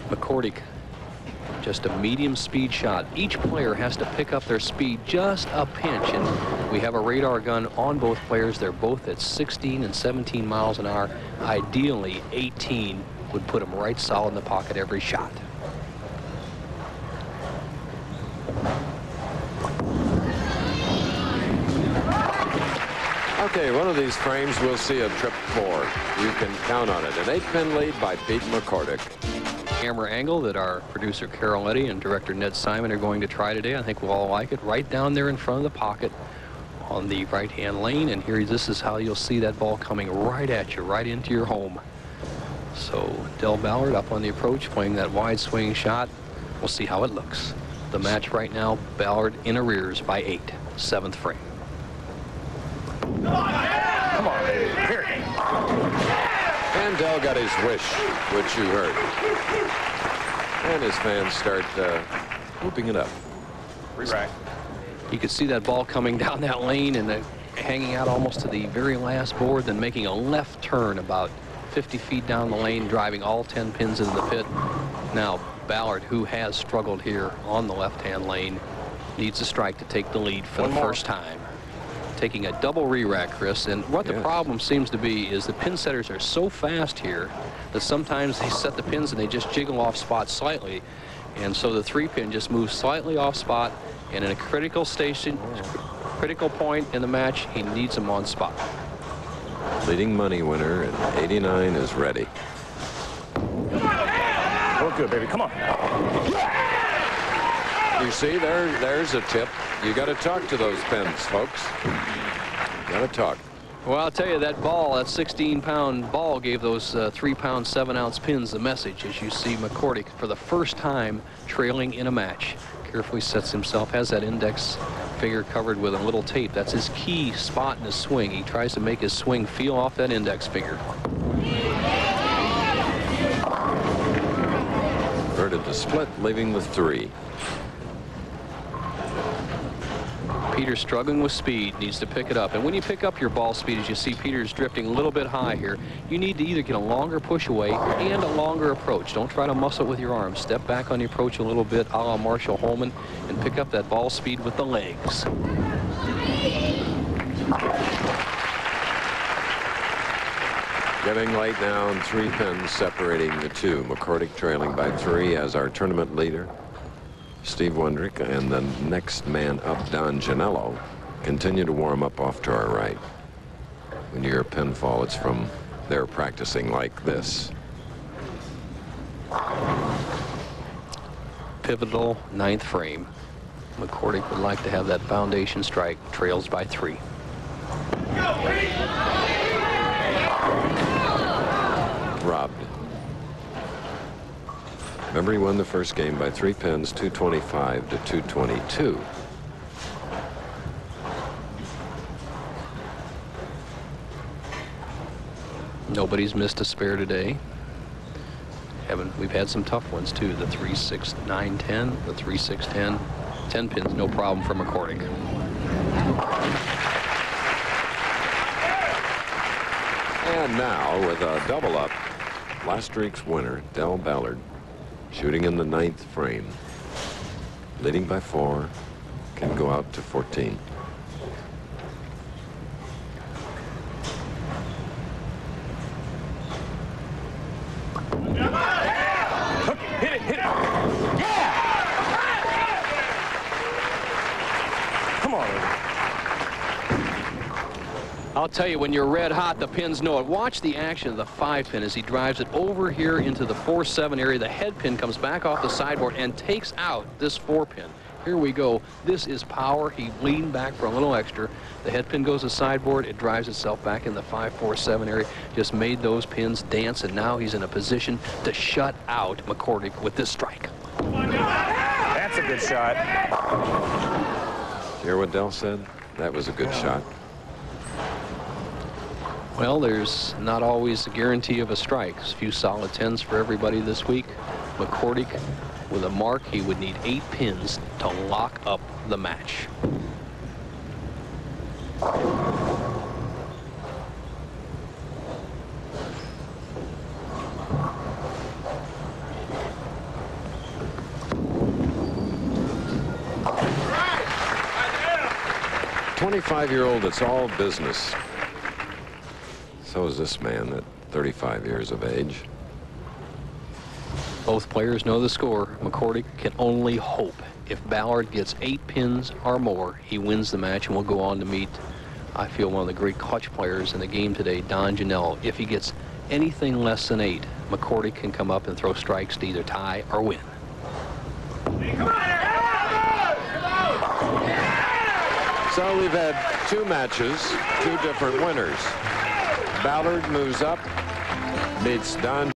McCordic, just a medium speed shot. Each player has to pick up their speed just a pinch, and we have a radar gun on both players. They're both at 16 and 17 miles an hour. Ideally, 18 would put them right solid in the pocket every shot. Okay, one of these frames we'll see a trip 4. You can count on it. An 8-pin lead by Pete McCordic. Camera angle that our producer Carol Eddy and director Ned Simon are going to try today. I think we'll all like it. Right down there in front of the pocket on the right-hand lane. And here, this is how you'll see that ball coming right at you, right into your home. So Del Ballard up on the approach, playing that wide swing shot. We'll see how it looks. The match right now, Ballard in arrears by 8. 7th frame. Come on, baby. Here. And Del got his wish, which you heard. And his fans start whooping it up. Re-rack. You could see that ball coming down that lane and hanging out almost to the very last board, then making a left turn about 50 feet down the lane, driving all 10 pins into the pit. Now, Ballard, who has struggled here on the left-hand lane, needs a strike to take the lead for the first time. Taking a double re-rack, Chris, and what the problem seems to be is the pin setters are so fast here that sometimes they set the pins and they just jiggle off spot slightly, and so the 3-pin just moves slightly off spot, and in a critical point in the match, he needs them on spot. Leading money winner at 89 is ready. Look good, baby. Come on. You see, there's a tip. You got to talk to those pins, folks. You got to talk. Well, I'll tell you, that ball, that 16-pound ball, gave those 3-pound, 7-ounce pins the message, as you see McCordic for the first time trailing in a match. Carefully sets himself, has that index finger covered with a little tape. That's his key spot in his swing. He tries to make his swing feel off that index finger. Converted to split, leaving the 3. Peter's struggling with speed, needs to pick it up. And when you pick up your ball speed, as you see Peter's drifting a little bit high here, you need to either get a longer push away and a longer approach. Don't try to muscle it with your arms. Step back on the approach a little bit, a la Marshall Holman, and pick up that ball speed with the legs. Getting late now, and 3 pins separating the 2. McCordic trailing by 3 as our tournament leader. Steve Wondrick and the next man up, Don Janello, continue to warm up off to our right. When you hear a pin fall, it's from their practicing like this. Pivotal 9th frame. McCordic would like to have that foundation strike, trails by 3. Robbed. Remember, he won the first game by 3 pins, 225 to 222. Nobody's missed a spare today. We've had some tough ones too. The 3, 6, 9, 10, the 3, 6, 10. 10 pins, no problem for McCordic. And now, with a double up, last week's winner, Del Ballard, shooting in the 9th frame. Leading by 4, can go out to 14. Hit it, hit it. Yeah! Come on. I'll tell you, when you're red hot, the pins know it. Watch the action of the 5-pin as he drives it over here into the 4-7 area. The head pin comes back off the sideboard and takes out this 4-pin. Here we go. This is power. He leaned back for a little extra. The head pin goes to sideboard. It drives itself back in the 5-4-7 area. Just made those pins dance, and now he's in a position to shut out McCordic with this strike. That's a good shot. Hear what Del said? That was a good shot. Well, there's not always a guarantee of a strike. There's a few solid 10s for everybody this week. McCordic, with a mark, he would need 8 pins to lock up the match. 25-year-old, it's all business. So is this man at 35 years of age. Both players know the score. McCordic can only hope. If Ballard gets 8 pins or more, he wins the match and will go on to meet, I feel, one of the great clutch players in the game today, Don Janello. If he gets anything less than 8, McCordic can come up and throw strikes to either tie or win. So we've had 2 matches, 2 different winners. Ballard moves up, beats Don